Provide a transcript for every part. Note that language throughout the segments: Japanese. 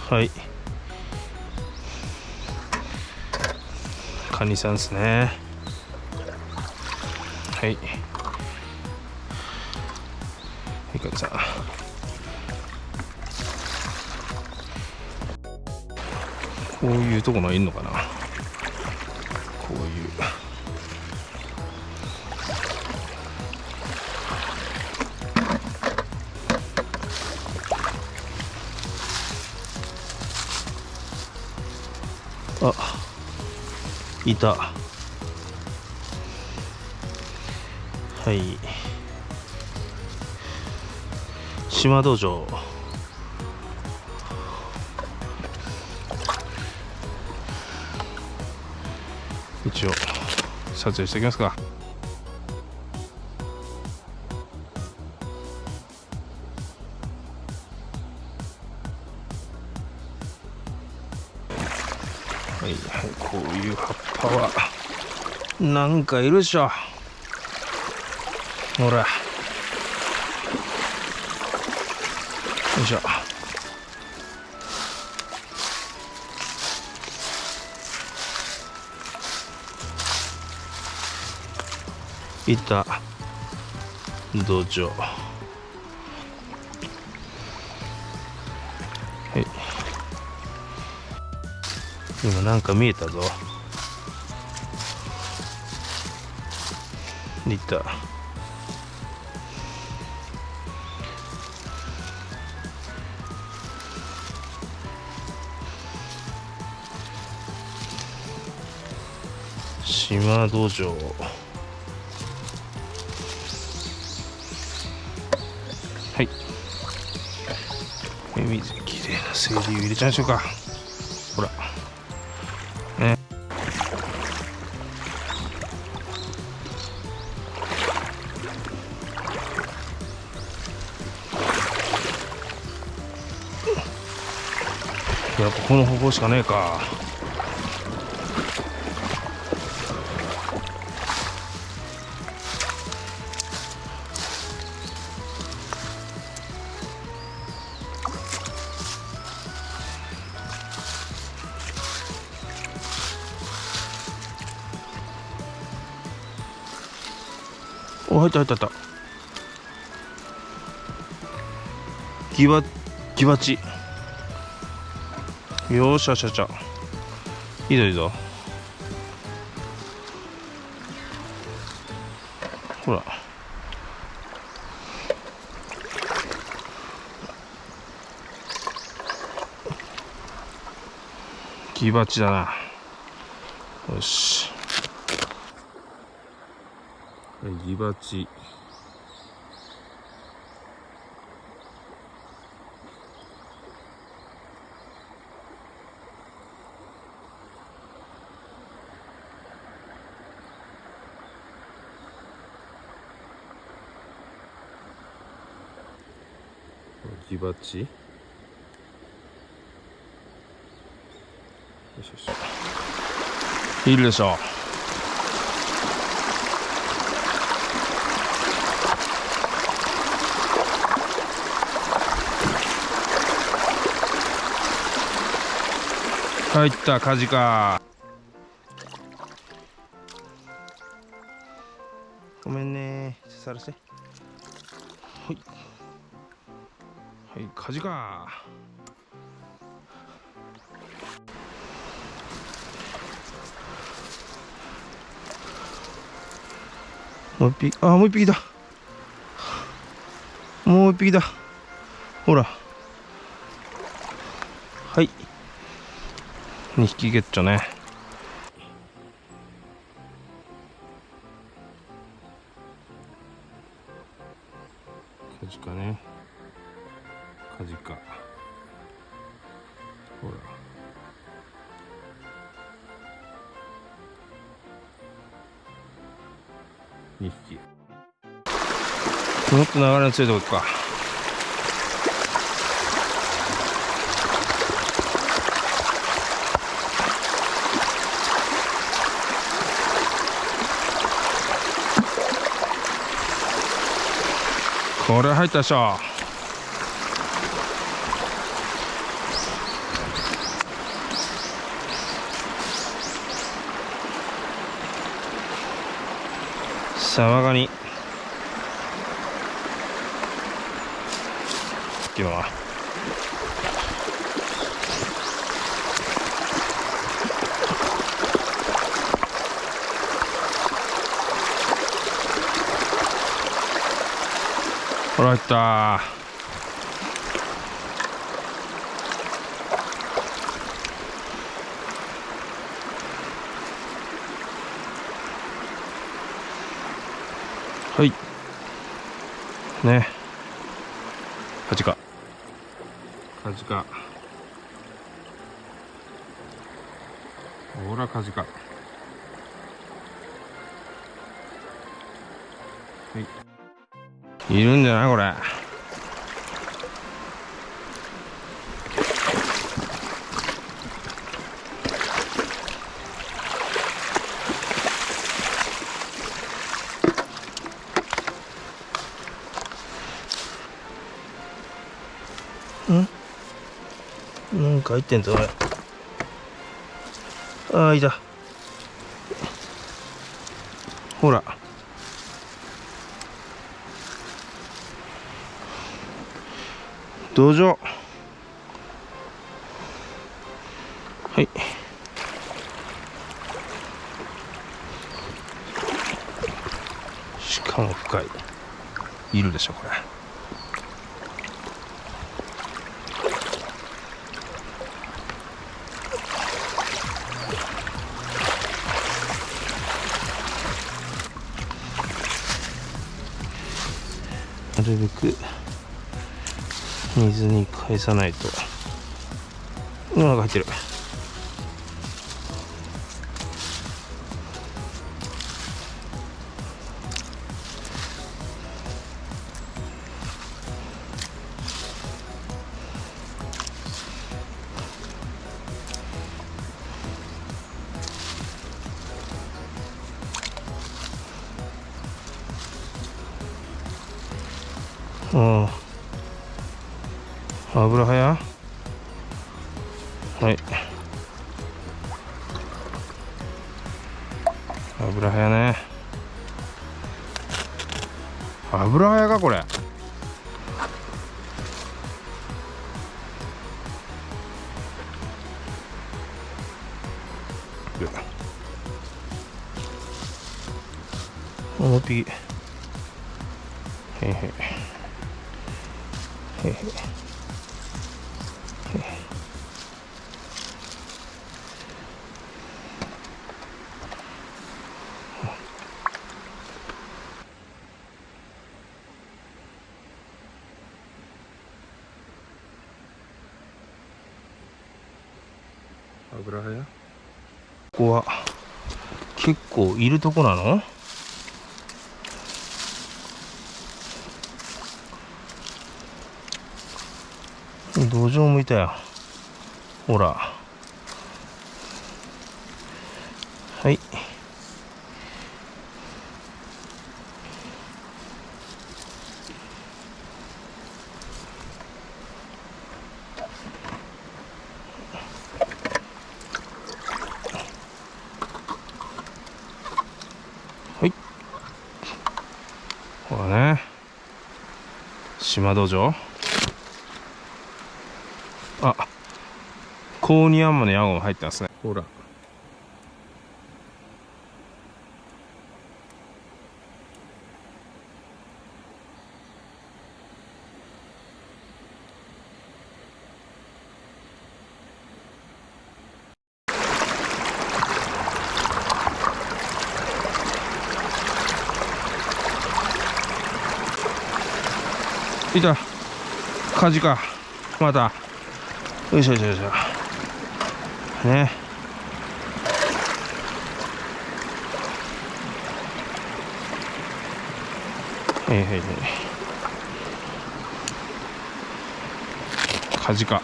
はい、カニさんですね。はい、カニさん。こういうとこのいんのかな、こういう。あ、いた。はい、島道場。一応撮影しておきますか。はいはい、こういう葉っぱはなんかいるでしょ。ほら、よいしょ。いた、道場。はい、今なんか見えたぞ。いた。島道場。はい、水きれいな清流入れちゃいましょうか。ほらね、やっぱこの方法しかねえか。お、入った入った入った。ギバチ。よーしゃしゃしゃ。いいぞいいぞ。ほら、ギバチだな。よし、ギバチ。ギバチ。よしよし。いるでしょ。入った、カジか。ごめんね、さらして。はいはい、カジか。もう一匹、あ、もう一匹だ。もう一匹だ。ほら。はい。2匹ゲッチョね。カジカね。カジカ。ほら。2匹。もっと流れの強いとこ行くか。これ入ったでしょ。サバガニっていうのはほら入ったー。はいね、カジカほらカジカ、はい、いるんじゃないこれ。なんか入ってんぞ、これ。ああ、いた。ほら。土壌。はい。しかも深い。いるでしょ、これ。なるべく水に返さないと。なんか入ってる。ああ、油はや。はい。油はやね。油はやかこれ。もう一匹。へへ。へへ。油はや。ここは結構いるとこなの？土壌向いたよ。ほら。はい。はい。ほらね。島土壌。あ、コーニヤンマのヤゴも入ってますね。ほら。いた。カジか。また。よいしょよいしょよいしょ。ね。はいはいはい。カジか。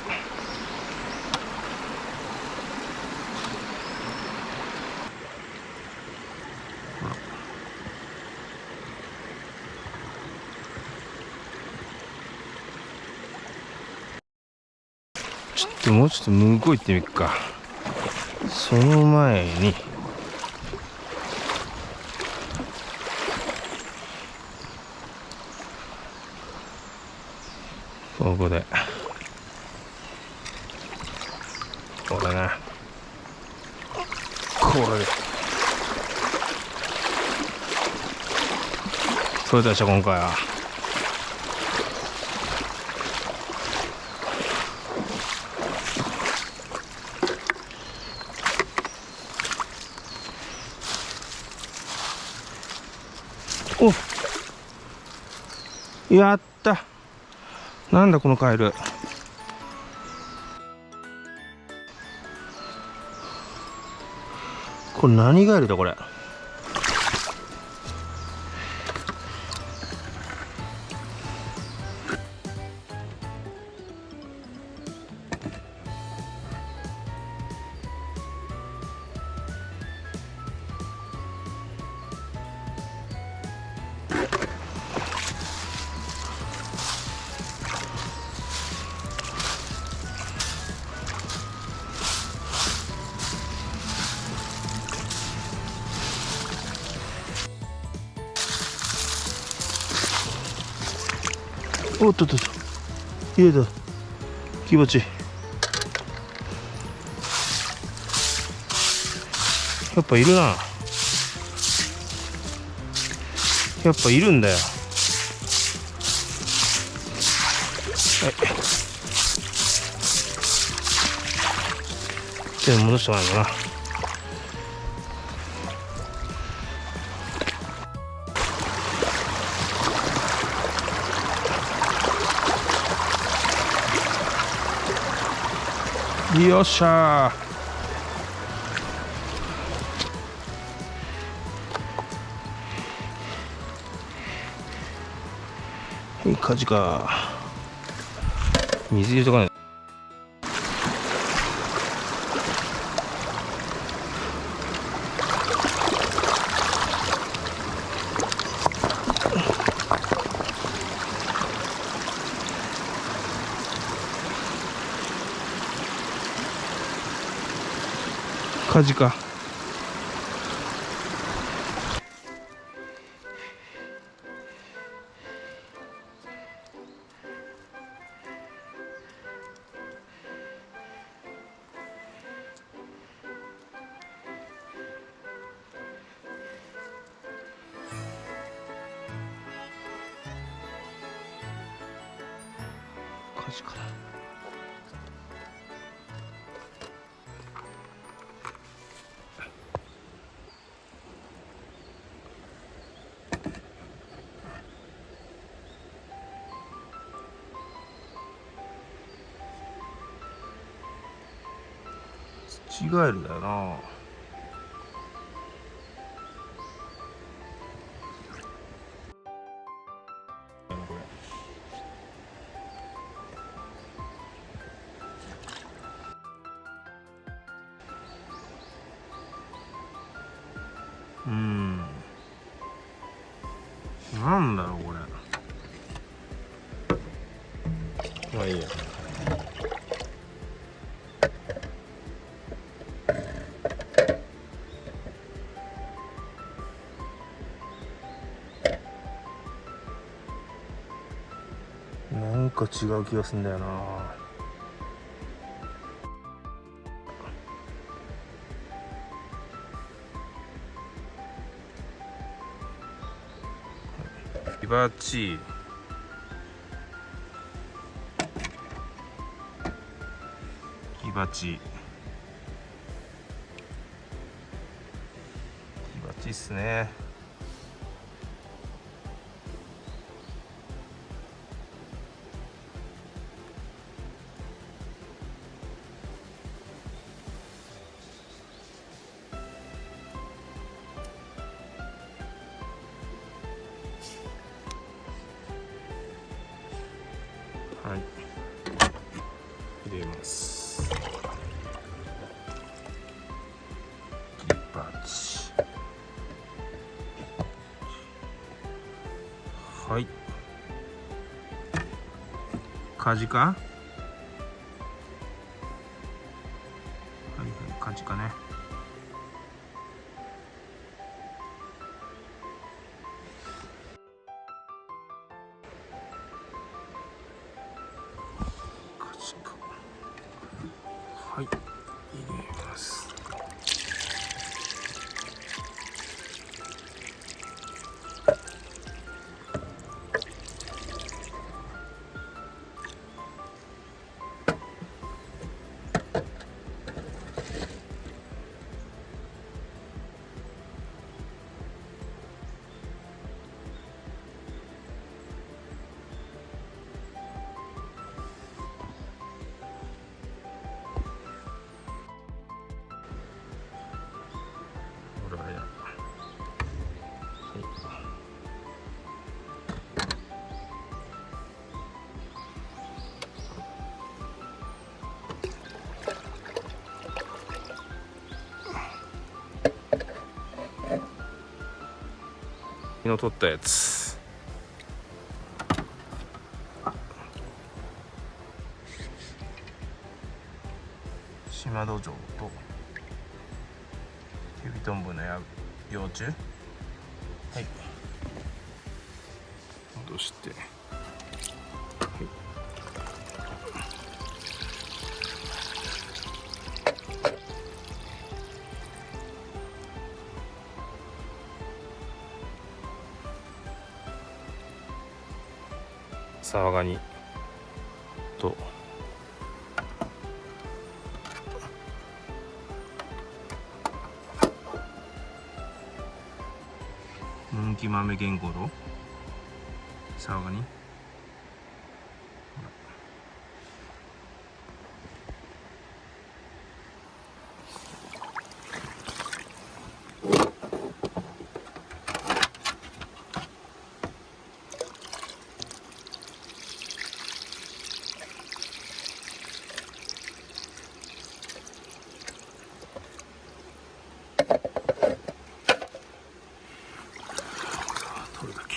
ちょっともうちょっと向こう行ってみっか。その前にここでこれね、これでそれでは今回はお、やった。なんだこのカエル。これ何ガエルだこれ。おっとっとっと、入れた。気持ちいい。やっぱいるな。やっぱいるんだよ。はい。全部戻してもらうんだな。よっしゃー。はい、火事か。水入れとかない。火事か。火事かな。ツチガエルだよな。なんだろうこれ。まあいいや。なんか違う気がすんだよな。イバチ、イバチ、イバチっすね。はい、入れます。ギバチ、はい、カジか。はいはい、カジかね。はい、入れます。昨日取ったやつ、島土壌とヘビトンボの幼虫、はい、戻して、はい、サワガニとムンキ豆ゲンゴロウ、サワガニ、取るだけ。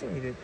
塩入れて、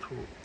と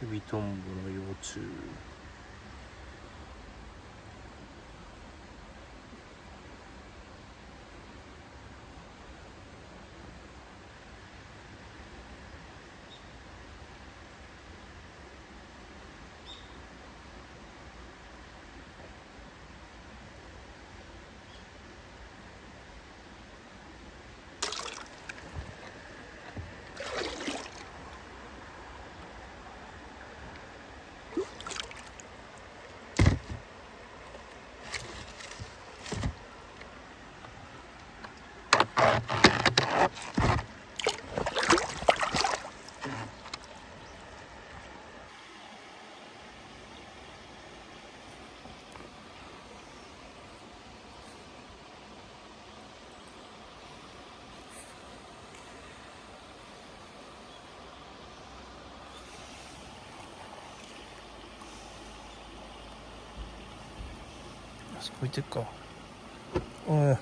ヘビトンボの幼虫。そこ行ってっか。おい。